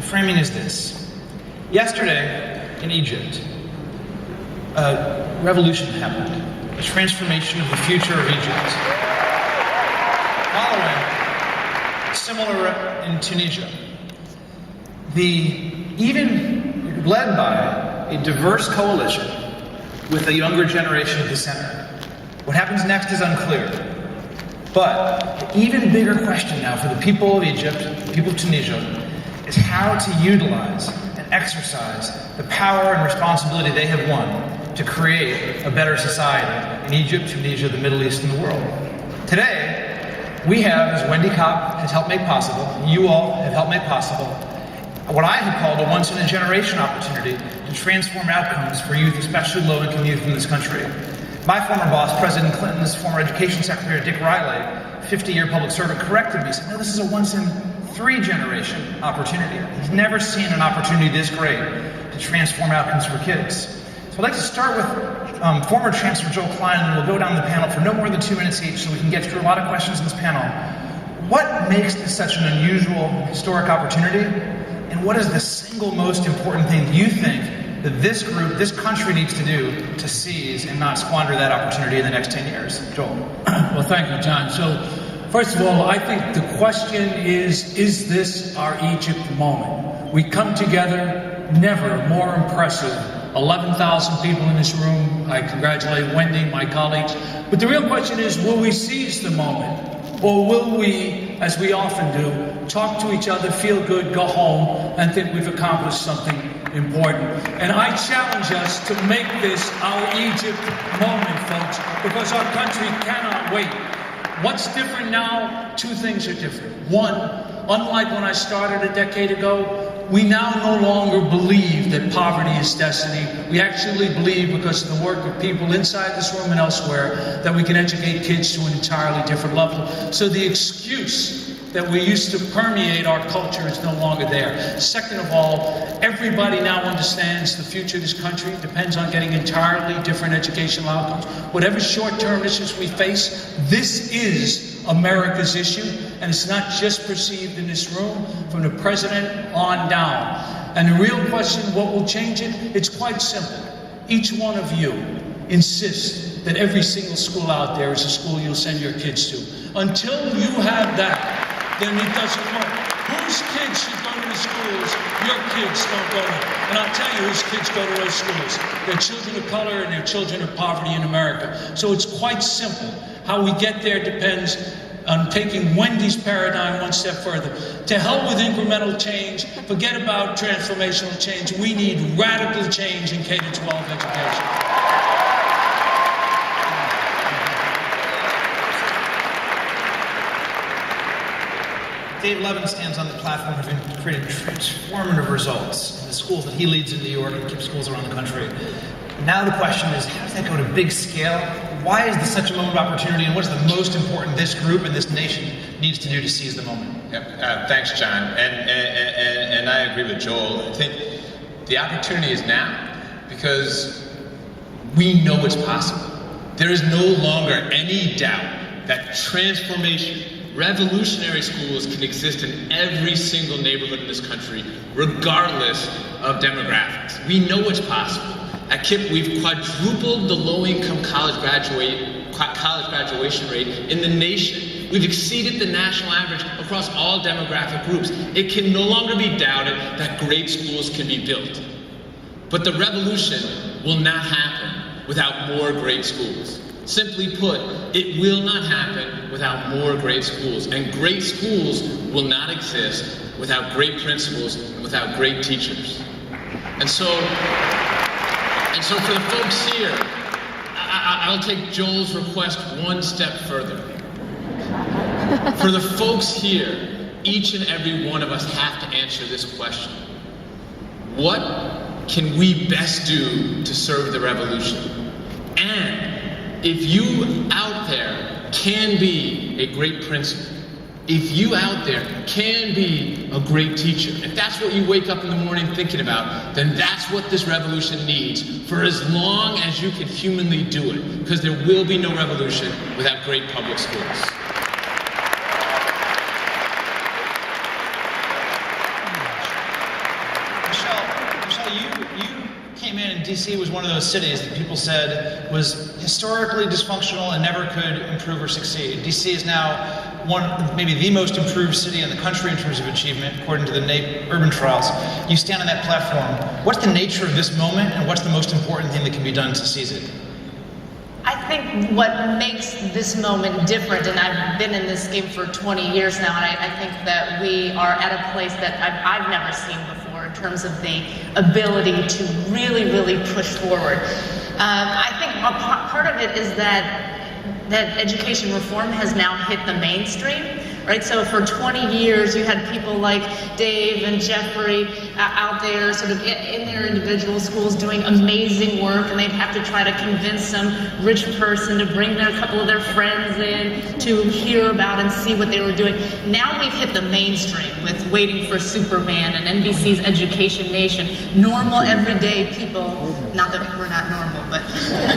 framing is this. Yesterday in Egypt, a revolution happened, a transformation of the future of Egypt. Following, similar in Tunisia, even led by a diverse coalition with a younger generation at the center. What happens next is unclear. But the even bigger question now for the people of Egypt, the people of Tunisia, is how to utilize and exercise the power and responsibility they have won to create a better society in Egypt, Tunisia, the Middle East, and the world. Today, we have, as Wendy Kopp has helped make possible, you all have helped make possible, what I have called a once-in-a-generation opportunity to transform outcomes for youth, especially low-income youth in this country. My former boss, President Clinton's former education secretary, Dick Riley, 50-year public servant, corrected me. He said, no, this is a once-in-3-generation opportunity. He's never seen an opportunity this great to transform outcomes for kids. So I'd like to start with former Chancellor Joel Klein, and we'll go down the panel for no more than 2 minutes each so we can get through a lot of questions in this panel. What makes this such an unusual, historic opportunity? And what is the single most important thing you think that this group, this country needs to do to seize and not squander that opportunity in the next 10 years? Joel. Well, thank you, John. So, first of all, I think the question is this our Egypt moment? We come together, never more impressive. 11,000 people in this room. I congratulate Wendy, my colleagues. But the real question is, will we seize the moment? Or will we, as we often do, talk to each other, feel good, go home, and think we've accomplished something important? And I challenge us to make this our Egypt moment, folks, because our country cannot wait. What's different now? 2 things are different. One, unlike when I started a decade ago, we now no longer believe that poverty is destiny. We actually believe, because of the work of people inside this room and elsewhere, that we can educate kids to an entirely different level. So the excuse that we used to permeate our culture is no longer there. Second of all, everybody now understands the future of this country depends on getting entirely different educational outcomes. Whatever short-term issues we face, this is America's issue, and it's not just perceived in this room, from the president on down. And the real question, what will change it? It's quite simple. Each one of you insists that every single school out there is a school you'll send your kids to. Until you have that, then it doesn't work. Whose kids should go to the schools your kids don't go to? And I'll tell you whose kids go to those schools. They're children of color and they're children of poverty in America. So it's quite simple. How we get there depends on taking Wendy's paradigm one step further. To help with incremental change, forget about transformational change. We need radical change in K-12 education. Dave Levin stands on the platform of creating transformative results in the schools that he leads in New York and keeps schools around the country. Now the question is, how does that go to big scale? Why is this such a moment of opportunity, and what is the most important this group and this nation needs to do to seize the moment? Thanks, John. And I agree with Joel. I think the opportunity is now because we know it's possible. There is no longer any doubt that transformation, revolutionary schools can exist in every single neighborhood in this country, regardless of demographics. We know it's possible. At KIPP, we've quadrupled the low-income college graduation rate in the nation. We've exceeded the national average across all demographic groups. It can no longer be doubted that great schools can be built. But the revolution will not happen without more great schools. Simply put, it will not happen without more great schools. And great schools will not exist without great principals and without great teachers. And so for the folks here, I'll take Joel's request one step further. For the folks here, each and every one of us have to answer this question. What can we best do to serve the revolution? And if you out there can be a great principal, if you out there can be a great teacher, if that's what you wake up in the morning thinking about, then that's what this revolution needs for as long as you can humanly do it, because there will be no revolution without great public schools. came in, DC was one of those cities that people said was historically dysfunctional and never could improve or succeed. DC is now maybe the most improved city in the country in terms of achievement, according to the NAEP Urban Trials. You stand on that platform. What's the nature of this moment, and what's the most important thing that can be done to seize it? I think what makes this moment different, and I've been in this game for 20 years now, and I think that we are at a place that I've never seen before in terms of the ability to really, really push forward. I think a part of it is that education reform has now hit the mainstream, right? So for 20 years, you had people like Dave and Geoffrey out there sort of in their individual schools doing amazing work, and they'd have to try to convince some rich person to bring a couple of their friends in to hear about and see what they were doing. Now we've hit the mainstream with Waiting for Superman and NBC's Education Nation. Normal, everyday people, not that we're not normal, but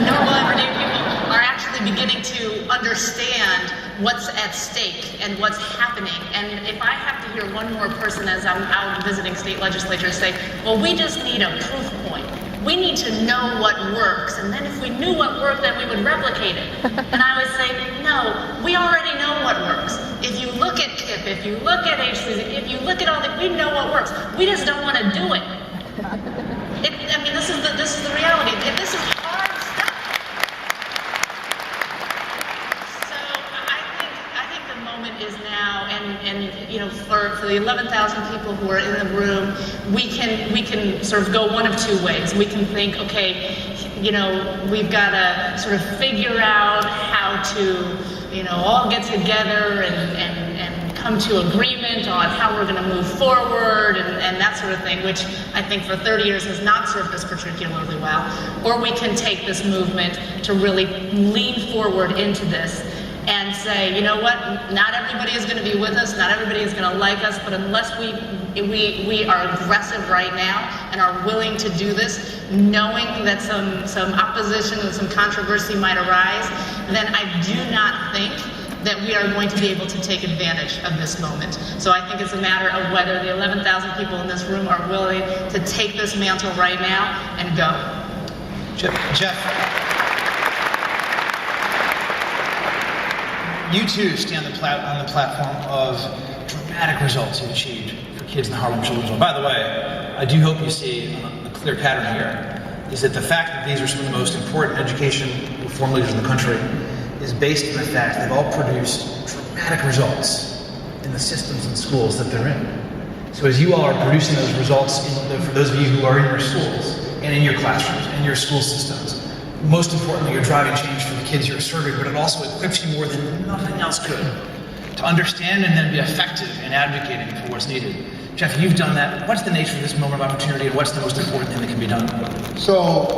normal, everyday people are actually beginning to understand what's at stake and what's happening. And if I have to hear one more person as I'm out visiting state legislatures say, well, we just need a proof point. We need to know what works, and then if we knew what worked, then we would replicate it. And I would say, no, we already know what works. If you look at KIPP, if you look at HCs, if you look at all that, we know what works. We just don't want to do it. I mean, this is the reality. This is hard stuff. So I think the moment is now, and you know, for the 11,000 people who are in the room, we can sort of go one of two ways. We can think, okay, you know, we've got to sort of figure out how to, you know, all get together and come to agreement on how we're going to move forward and that sort of thing, which I think for 30 years has not served us particularly well. Or we can take this movement to really lean forward into this and say, you know what, not everybody is going to be with us, not everybody is going to like us, but unless we are aggressive right now and are willing to do this, knowing that some opposition and some controversy might arise, then I do not think that we are going to be able to take advantage of this moment. So I think it's a matter of whether the 11,000 people in this room are willing to take this mantle right now and go. Jeff, you too stand on the platform of dramatic results you've achieved for kids in the Harlem Children's Home. By the way, I do hope you see a clear pattern here, is that the fact that these are some of the most important education reform leaders in the country is based on the fact they've all produced dramatic results in the systems and schools that they're in. So as you all are producing those results, for those of you who are in your schools and in your classrooms and your school systems, most importantly, you're driving change for the kids you're serving, but it also equips you more than nothing else could to understand and then be effective in advocating for what's needed. Jeff, you've done that. What's the nature of this moment of opportunity, and what's the most important thing that can be done? So,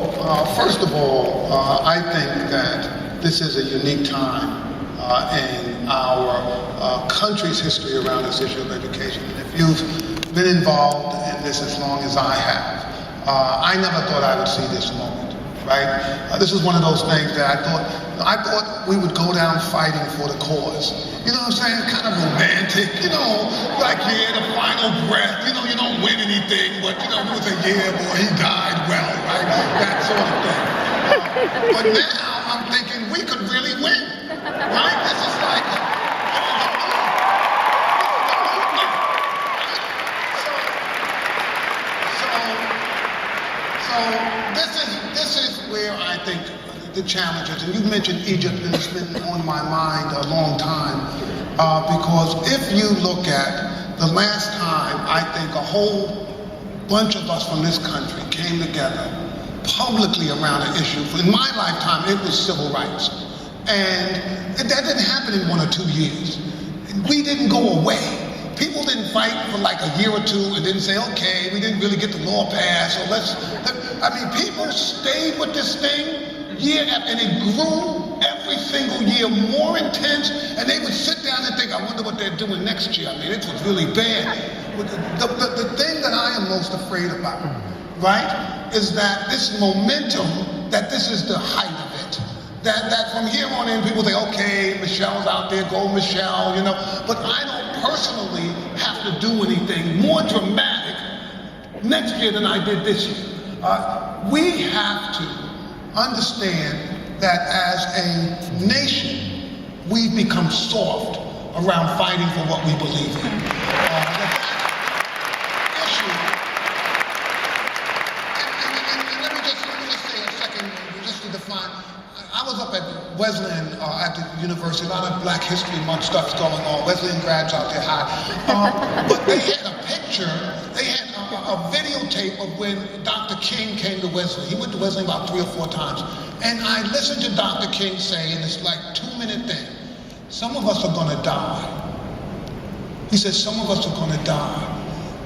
first of all, I think that this is a unique time in our country's history around this issue of education. And if you've been involved in this as long as I have, I never thought I would see this moment, right? This is one of those things that I thought we would go down fighting for the cause. You know what I'm saying? Kind of romantic, you know, like, yeah, the final breath, you know, you don't win anything, but, you know, we would say, yeah, boy, he died well, right? That sort of thing. But now, I'm thinking we could really win, right? This is like, so this is where I think the challenge is. And you mentioned Egypt, and it's been on my mind a long time, because if you look at the last time, I think a whole bunch of us from this country came together publicly around an issue. In my lifetime, it was civil rights. And that didn't happen in 1 or 2 years. We didn't go away. People didn't fight for like a year or two and didn't say, okay, we didn't really get the law passed, so people stayed with this thing year after, and it grew every single year more intense, and they would sit down and think, I wonder what they're doing next year. I mean, it was really bad. The thing that I am most afraid about, right, is that this momentum, that this is the height of it. That from here on in, people say, okay, Michelle's out there, go Michelle, you know. But I don't personally have to do anything more dramatic next year than I did this year. We have to understand that as a nation, we've become soft around fighting for what we believe in. That issue, and let me just say a second, just to define. I was up at Wesleyan at the university, a lot of Black History Month stuff's going on. Wesleyan grads out there high. But they had a picture, they had a videotape of when Dr. King came to Wesleyan. He went to Wesleyan about 3 or 4 times. And I listened to Dr. King say, and it's like a 2-minute thing, some of us are gonna die. He said, some of us are gonna die.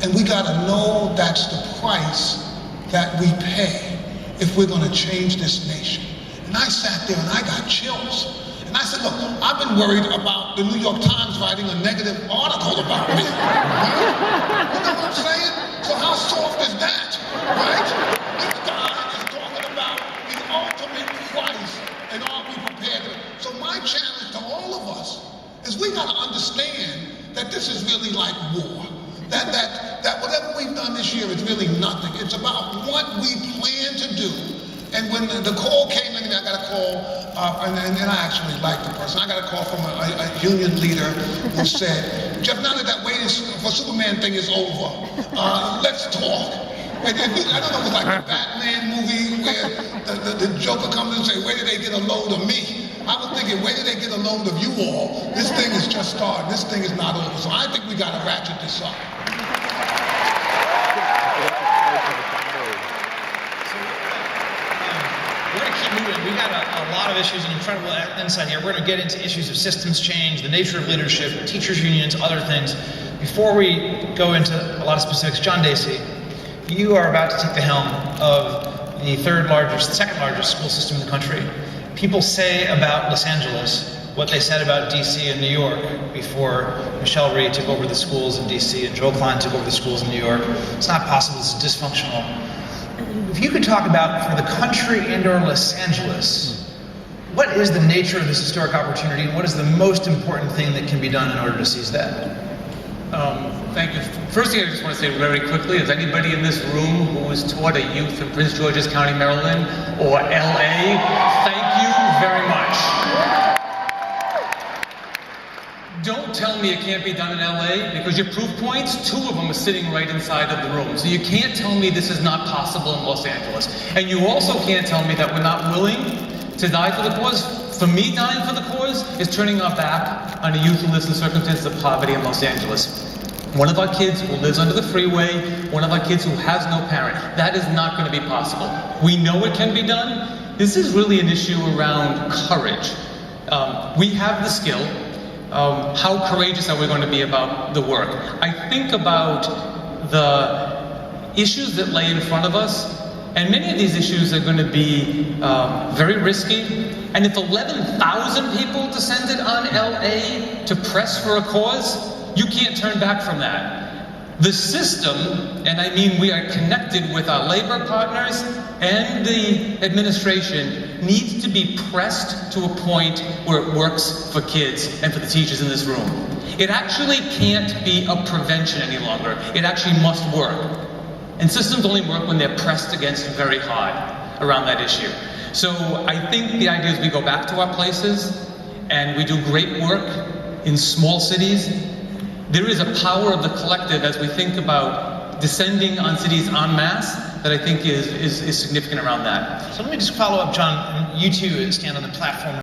And we gotta know that's the price that we pay if we're gonna change this nation. And I sat there and I got chills. And I said, look, I've been worried about the New York Times writing a negative article about me. Right? You know what I'm saying? So how soft is that? Right? This guy is talking about the ultimate price, and are we prepared to? So my challenge to all of us is we gotta understand that this is really like war. That whatever we've done this year is really nothing. It's about what we plan to do. And when the call came in, I got a call, and I actually liked the person. I got a call from a union leader who said, Jeff, now that waiting for Superman thing is over, let's talk. And I don't know, it was like a Batman movie where the Joker comes and says, where did they get a load of me? I was thinking, where did they get a load of you all? This thing is just starting. This thing is not over. So I think we got to ratchet this up. We're going to keep moving. We've got a lot of issues and incredible insight here. We're going to get into issues of systems change, the nature of leadership, teachers' unions, other things. Before we go into a lot of specifics, John Deasy, you are about to take the helm of the second largest school system in the country. People say about Los Angeles what they said about DC and New York before Michelle Rhee took over the schools in DC and Joel Klein took over the schools in New York. It's not possible. It's dysfunctional. If you could talk about, for the country and/or Los Angeles, what is the nature of this historic opportunity, and what is the most important thing that can be done in order to seize that? Thank you. First thing I just want to say very quickly is anybody in this room who has taught a youth in Prince George's County, Maryland, or LA, thank you very much. Don't tell me it can't be done in LA, because your proof points, 2 of them are sitting right inside of the room. So you can't tell me this is not possible in Los Angeles. And you also can't tell me that we're not willing to die for the cause. For me, dying for the cause is turning our back on a youth who lives in circumstances of poverty in Los Angeles. One of our kids who lives under the freeway, one of our kids who has no parent. That is not going to be possible. We know it can be done. This is really an issue around courage. We have the skill. How courageous are we going to be about the work? I think about the issues that lay in front of us, and many of these issues are going to be very risky. And if 11,000 people descended on LA to press for a cause, you can't turn back from that. The system, and I mean we are connected with our labor partners and the administration, needs to be pressed to a point where it works for kids and for the teachers in this room. It actually can't be a prevention any longer. It actually must work. And systems only work when they're pressed against very hard around that issue. So I think the idea is we go back to our places and we do great work in small cities. There is a power of the collective as we think about descending on cities en masse that I think is significant around that. So let me just follow up, John. You two stand on the platform